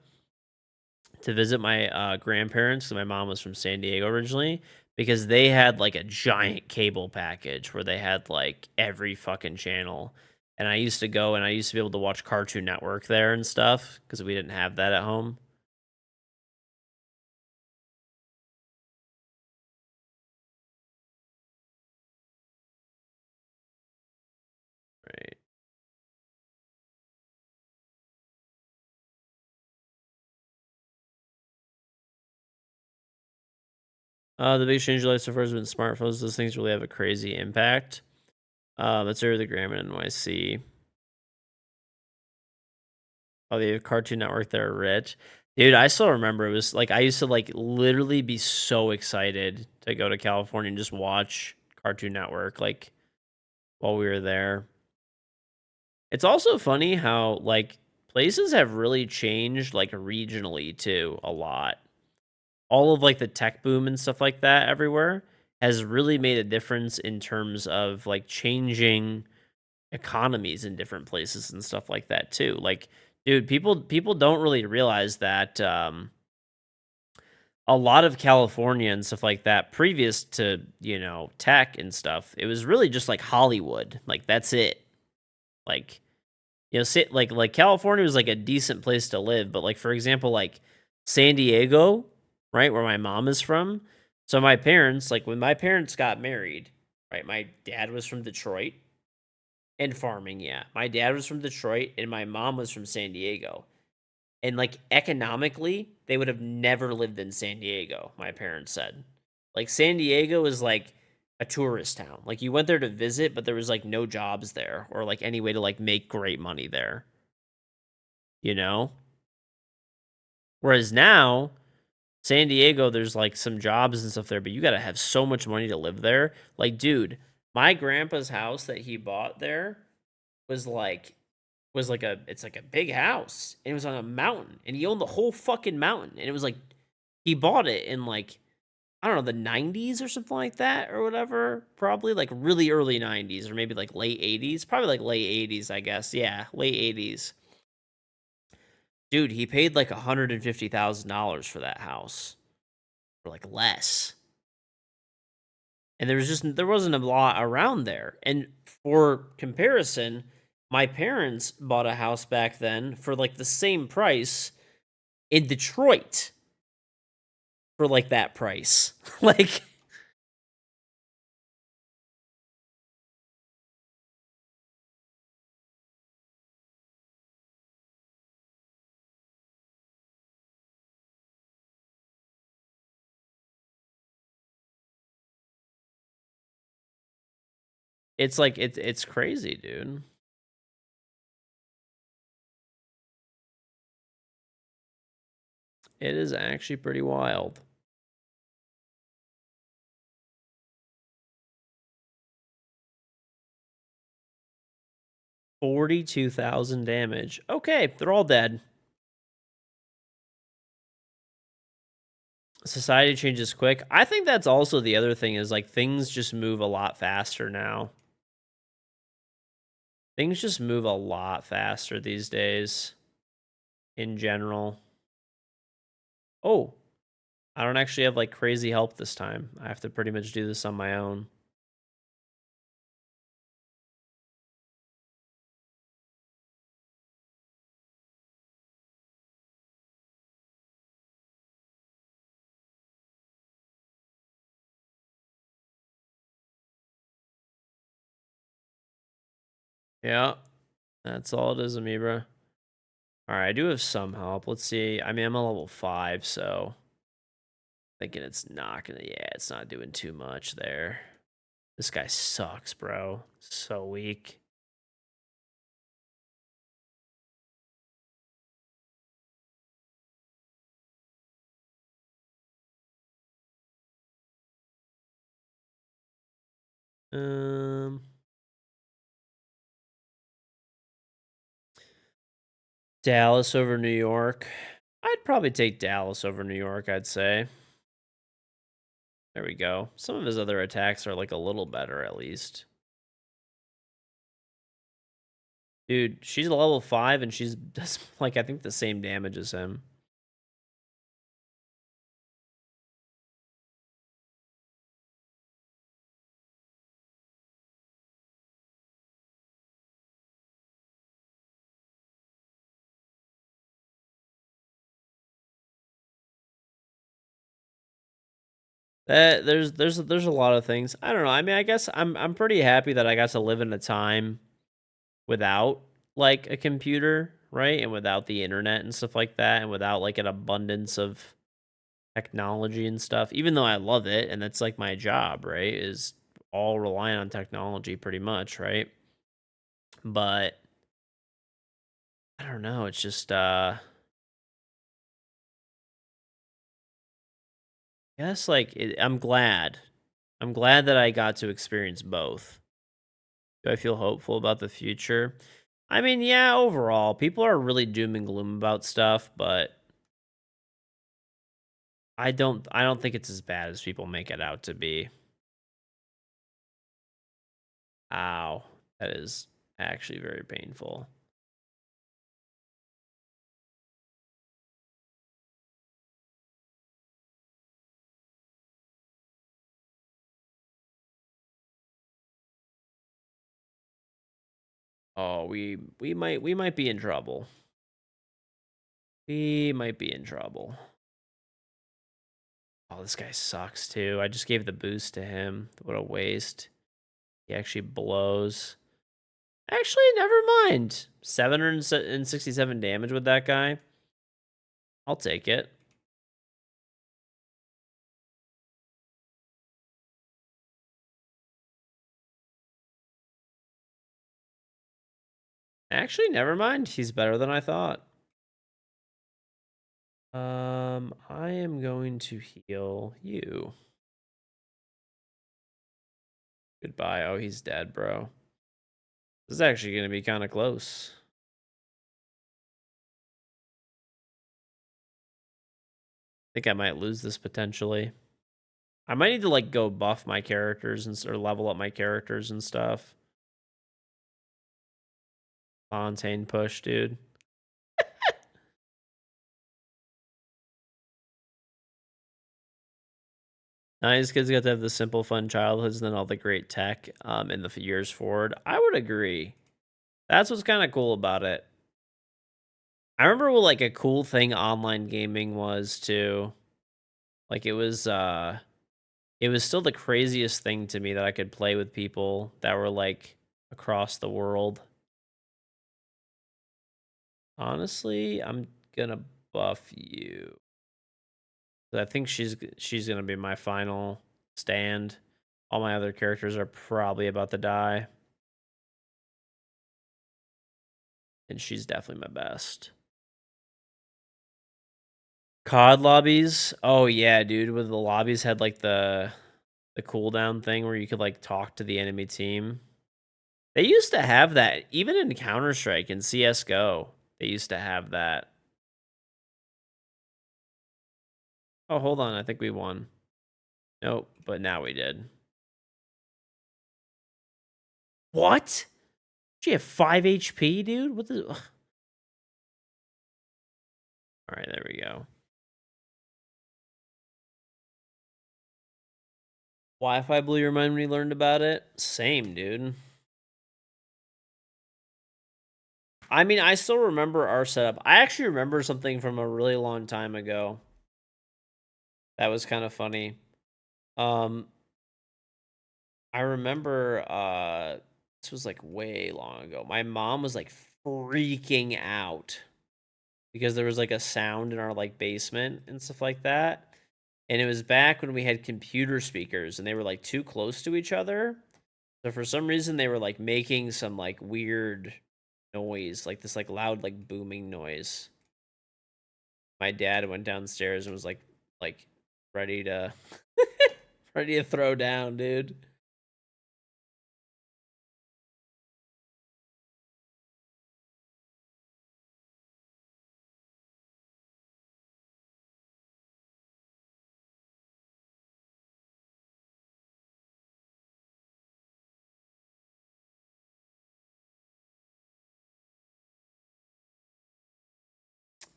to visit my grandparents. 'Cause my mom was from San Diego originally because they had like a giant cable package where they had like every fucking channel. And I used to go and I used to be able to watch Cartoon Network there and stuff because we didn't have that at home. Right. The biggest change in life so far has been smartphones. Those things really have a crazy impact. Let's hear the Gram and NYC. Oh, they have Cartoon Network. They're rich. Dude, I still remember it was like I used to like literally be so excited to go to California and just watch Cartoon Network like while we were there. It's also funny how like places have really changed like regionally too a lot. All of like the tech boom and stuff like that everywhere has really made a difference in terms of like changing economies in different places and stuff like that too. Like, dude, people don't really realize that a lot of California and stuff like that previous to, tech and stuff, it was really just like Hollywood. Like that's it. Like, like California was like a decent place to live, but like for example, like San Diego, right, where my mom is from. So my parents, like when my parents got married, right, my dad was from Detroit And farming, yeah. My dad was from Detroit and my mom was from San Diego. And like economically, they would have never lived in San Diego, my parents said. Like San Diego is like a tourist town. Like you went there to visit, but there was like no jobs there or like any way to like make great money there, you know? Whereas now, San Diego, there's like some jobs and stuff there, but you got to have so much money to live there. Like, dude, my grandpa's house that he bought there was like it's like a big house. And it was on a mountain, and he owned the whole fucking mountain. And it was like he bought it in like I don't know the 90s or something like that or whatever. Probably like really early 90s or maybe like late 80s. Probably like late 80s, I guess. Yeah, late 80s. Dude, he paid like $150,000 for that house, or like less. And there wasn't a lot around there. And for comparison, my parents bought a house back then for like the same price in Detroit for like that price. Like it's like it's crazy, dude. It is actually pretty wild. 42,000 damage. Okay, they're all dead. Society changes quick. I think that's also the other thing is like things just move a lot faster now. Things just move a lot faster these days in general. Oh, I don't actually have like crazy help this time. I have to pretty much do this on my own. Yeah, that's all it is, Amoeba. All right, I do have some help. Let's see. I mean, I'm a level 5, so thinking it's not gonna. Yeah, it's not doing too much there. This guy sucks, bro. So weak. Um, Dallas over New York. I'd probably take Dallas over New York. I'd say. There we go. Some of his other attacks are like a little better, at least. Dude, she's a level 5 and she's does like I think the same damage as him. There's a lot of things. I don't know. I mean, I guess I'm pretty happy that I got to live in a time without like a computer, right? And without the internet and stuff like that, and without like an abundance of technology and stuff. Even though I love it and that's like my job, right? Is all relying on technology pretty much, right? But I don't know, it's just I guess like I'm glad. I'm glad that I got to experience both. Do I feel hopeful about the future? I mean, yeah, overall, people are really doom and gloom about stuff, but I don't think it's as bad as people make it out to be. Ow. That is actually very painful. Oh, we might be in trouble. We might be in trouble. Oh, this guy sucks too. I just gave the boost to him. What a waste. He actually blows. Actually, never mind. 767 damage with that guy. I'll take it. Actually, never mind. He's better than I thought. I am going to heal you. Goodbye. Oh, he's dead, bro. This is actually going to be kind of close. I think I might lose this potentially. I might need to like go buff my characters and or level up my characters and stuff. Fontaine push, dude. Nice kids got to have the simple, fun childhoods and then all the great tech in the years forward. I would agree. That's what's kind of cool about it. I remember what like a cool thing online gaming was too. Like it was still the craziest thing to me that I could play with people that were like across the world. Honestly, I'm gonna buff you. I think she's gonna be my final stand. All my other characters are probably about to die. And she's definitely my best. COD lobbies. Oh yeah, dude. With the lobbies had like the cooldown thing where you could like talk to the enemy team. They used to have that even in Counter-Strike and CS:GO. They used to have that. Oh, hold on. I think we won. Nope, but now we did. What? She have 5 HP, dude? What the? Ugh. All right, there we go. Wi-Fi blew your mind when you learned about it? Same, dude. I mean, I still remember our setup. I actually remember something from a really long time ago. That was kind of funny. Um, I remember this was like way long ago. My mom was like freaking out because there was like a sound in our like basement and stuff like that. And it was back when we had computer speakers and they were like too close to each other. So for some reason they were like making some like weird noise, like this like loud like booming noise. My dad went downstairs and was like ready to ready to throw down, dude.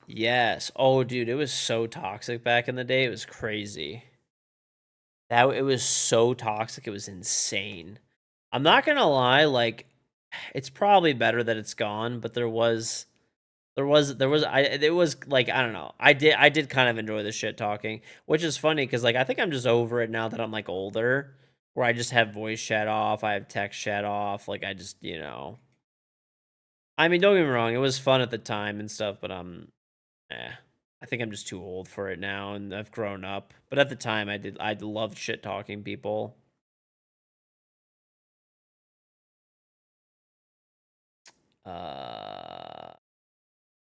Yes. Oh, dude, it was so toxic back in the day. It was crazy. That it was so toxic. It was insane. I'm not gonna lie. Like, it's probably better that it's gone. But it was like I don't know. I did kind of enjoy the shit talking, which is funny because like I think I'm just over it now that I'm like older, where I just have voice chat off, I have text chat off. Like I just I mean, don't get me wrong, it was fun at the time and stuff, but I think I'm just too old for it now, and I've grown up. But at the time, I loved shit talking people. Uh,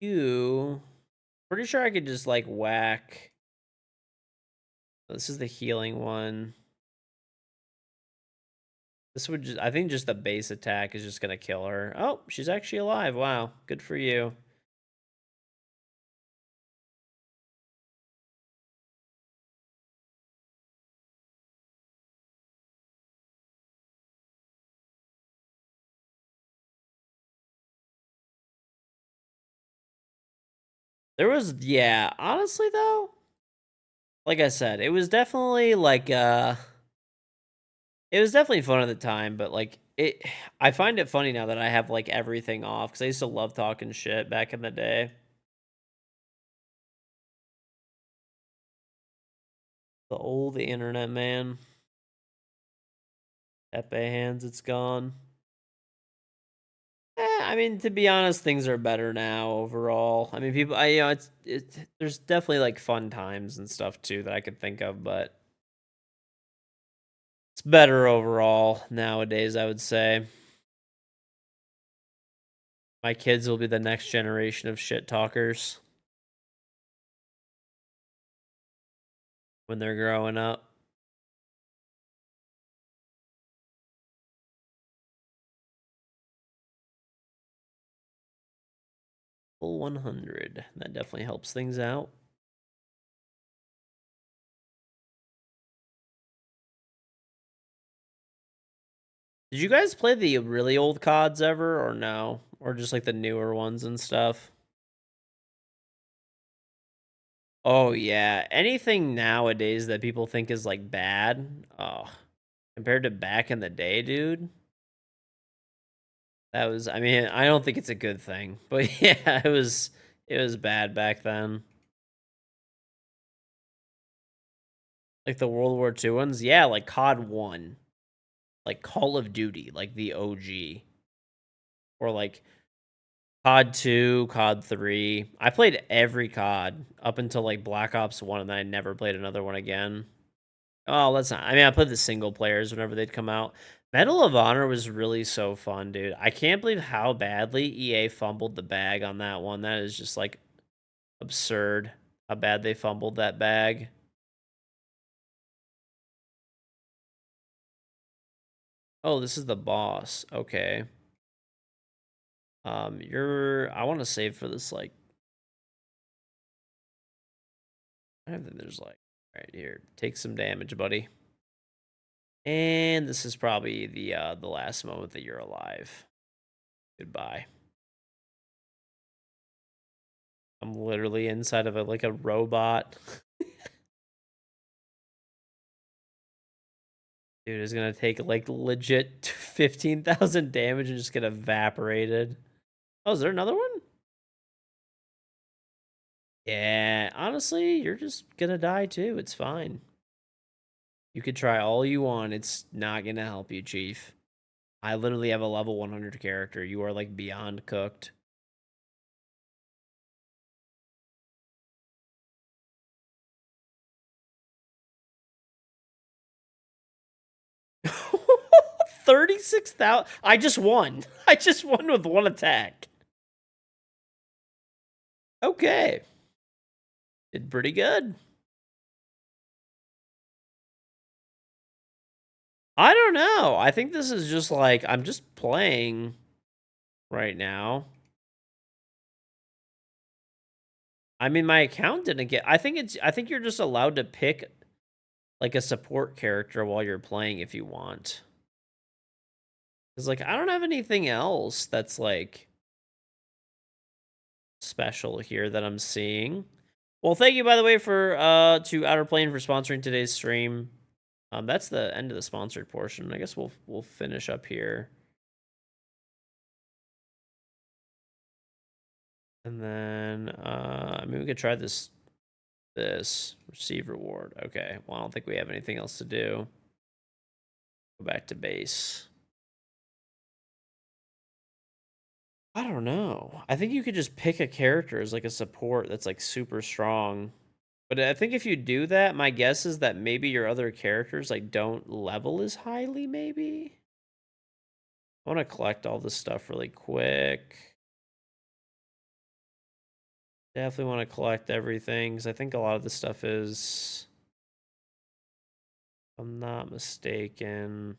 you pretty sure I could just like whack. This is the healing one. This would just, I think just the base attack is just gonna kill her. Oh, she's actually alive. Wow, good for you. There was, yeah, honestly though, like I said, it was definitely like it was definitely fun at the time, but like it I find it funny now that I have like everything off because I used to love talking shit back in the day. The old internet, man. Epee hands, it's gone. I mean, to be honest, things are better now overall. I mean, people, there's definitely like fun times and stuff too that I could think of, but it's better overall nowadays, I would say. My kids will be the next generation of shit talkers when they're growing up. Full 100. That definitely helps things out. Did you guys play the really old CODs ever, or no? Or just like the newer ones and stuff? Oh yeah, anything nowadays that people think is like bad, oh, compared to back in the day, dude. That was, I mean, I don't think it's a good thing, but yeah, it was bad back then. Like the World War II ones, yeah, like COD 1, like Call of Duty, like the OG, or like COD 2, COD 3. I played every COD up until like Black Ops 1, and then I never played another one again. Oh, let's not. I mean, I played the single players whenever they'd come out. Medal of Honor was really so fun, dude. I can't believe how badly EA fumbled the bag on that one. That is just like absurd how bad they fumbled that bag. Oh, this is the boss. Okay. I want to save for this, like, I don't think there's like, right here, take some damage, buddy. And this is probably the last moment that you're alive. Goodbye. I'm literally inside of like a robot. Dude is gonna take like legit 15,000 damage and just get evaporated. Oh, is there another one? Yeah, honestly, you're just gonna die too. It's fine. You could try all you want. It's not gonna help you, Chief. I literally have a level 100 character. You are like beyond cooked. $36,000. I just won. I just won with one attack. Okay. Did pretty good. I don't know. I think this is just like I'm just playing right now. I mean, my account didn't get. I think you're just allowed to pick like a support character while you're playing if you want. Cuz like I don't have anything else that's like special here that I'm seeing. Well, thank you by the way for to OUTERPLANE for sponsoring today's stream. That's the end of the sponsored portion. I guess we'll finish up here. And then I mean we could try this receive reward. Okay. Well, I don't think we have anything else to do. Go back to base. I don't know. I think you could just pick a character as like a support that's like super strong. But I think if you do that, my guess is that maybe your other characters like don't level as highly, maybe. I want to collect all this stuff really quick. Definitely want to collect everything because I think a lot of this stuff is, if I'm not mistaken.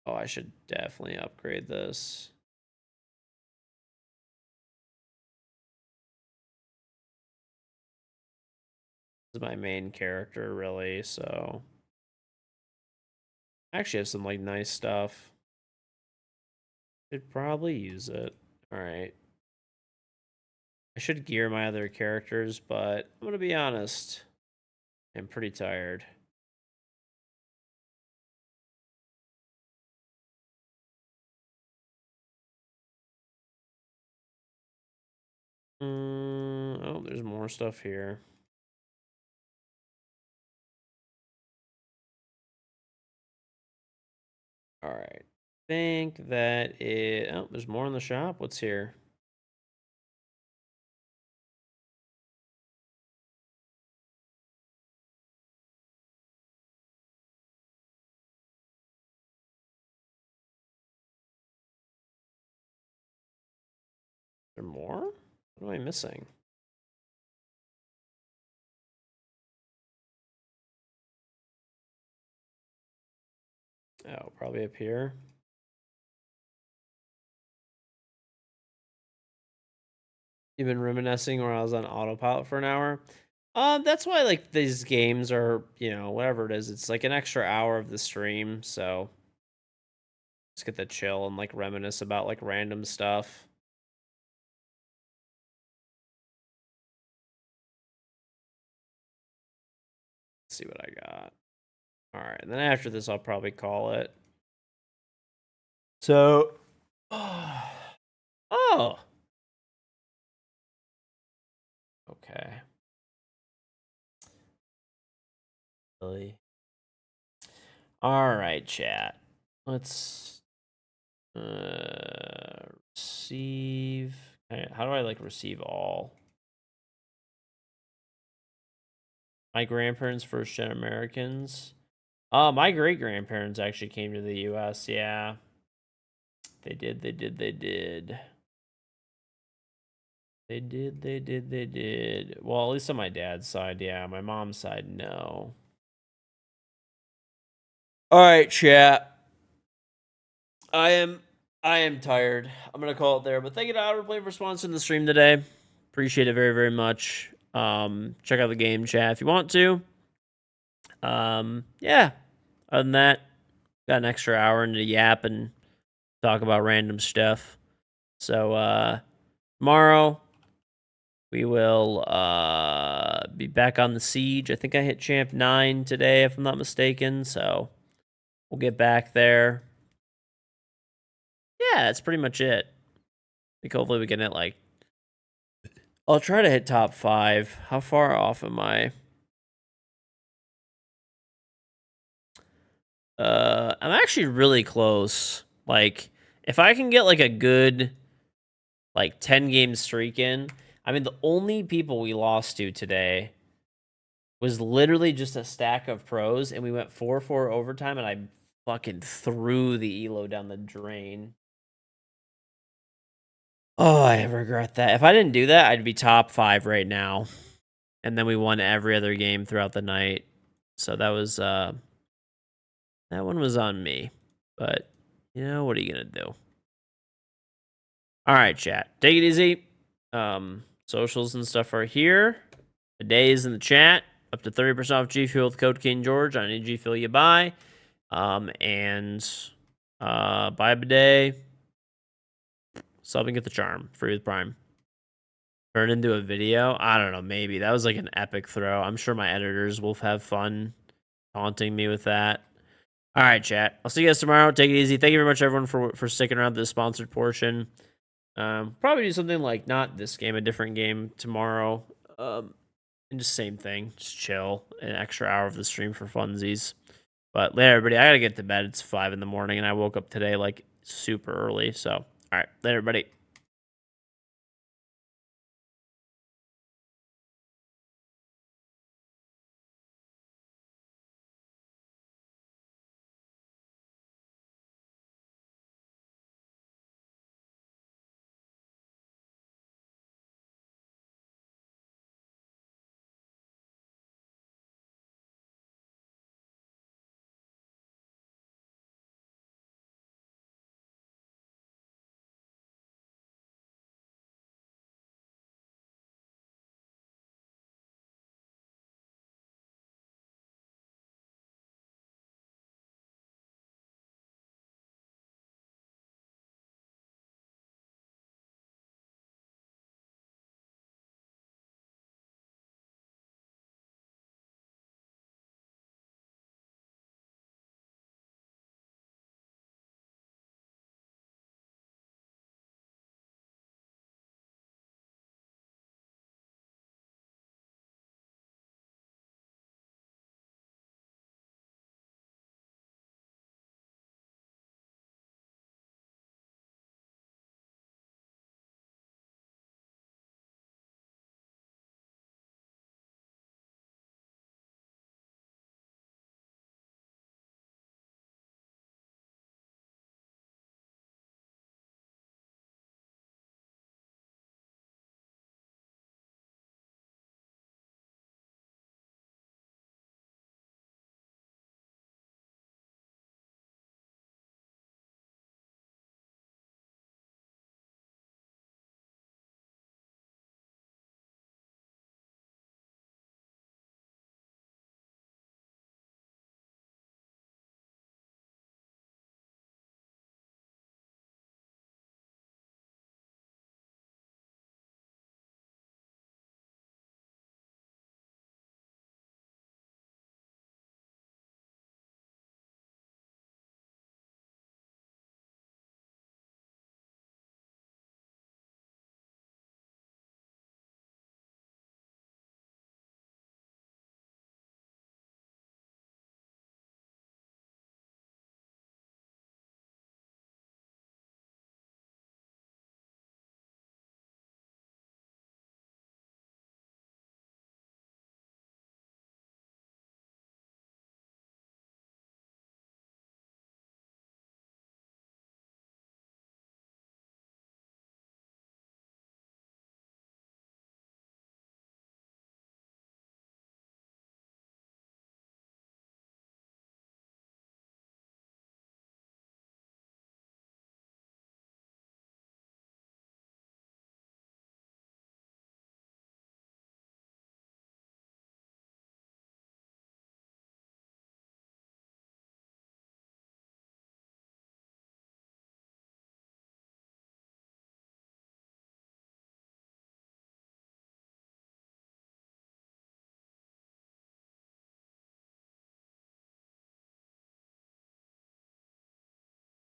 Oh, I should definitely upgrade this. This is my main character, really, so I actually have some like nice stuff. Should probably use it. All right. I should gear my other characters, but I'm gonna be honest. I'm pretty tired. Oh, there's more stuff here. All right. Think that it. Oh, there's more in the shop. What's here? Is there more? What am I missing? Oh, probably up here. You've been reminiscing when I was on autopilot for an hour. That's why like these games are, whatever it is, it's like an extra hour of the stream, so just get to chill and like reminisce about like random stuff. Let's see what I got. All right, and then after this, I'll probably call it. So, oh, okay. Really? All right, chat. Let's receive. How do I like receive all? My grandparents, first gen Americans. My great grandparents actually came to the US. Yeah. They did. They did. They did. They did. They did. They did. Well, at least on my dad's side, yeah. My mom's side, no. All right, chat. I am tired. I'm gonna call it there. But thank you to OUTERPLANE for sponsoring the stream today. Appreciate it very, very much. Check out the game chat if you want to. Yeah. Other than that, got an extra hour into yap and talk about random stuff. So tomorrow we will be back on the siege. I think I hit champ 9 today, if I'm not mistaken. So we'll get back there. Yeah, that's pretty much it. I think hopefully we can hit like. I'll try to hit top 5. How far off am I? I'm actually really close. Like, if I can get like a good like 10 game streak in. I mean, the only people we lost to today was literally just a stack of pros, and we went 4-4 overtime, and I fucking threw the elo down the drain. Oh, I regret that. If I didn't do that, I'd be top 5 right now. And then we won every other game throughout the night. So that was that one was on me. But what are you gonna do? All right, chat. Take it easy. Socials and stuff are here. The day is in the chat. Up to 30% off GFuel with code KingGeorge on any GFuel you buy. And buy a bidet. Sub and get the charm. Free with Prime. Turn into a video? I don't know, maybe. That was like an epic throw. I'm sure my editors will have fun taunting me with that. All right, chat. I'll see you guys tomorrow. Take it easy. Thank you very much, everyone, for sticking around this sponsored portion. Probably do something like not this game, a different game tomorrow. And just same thing. Just chill. An extra hour of the stream for funsies. But later, everybody. I gotta get to bed. It's 5 in the morning, and I woke up today like super early. So, all right, later, everybody.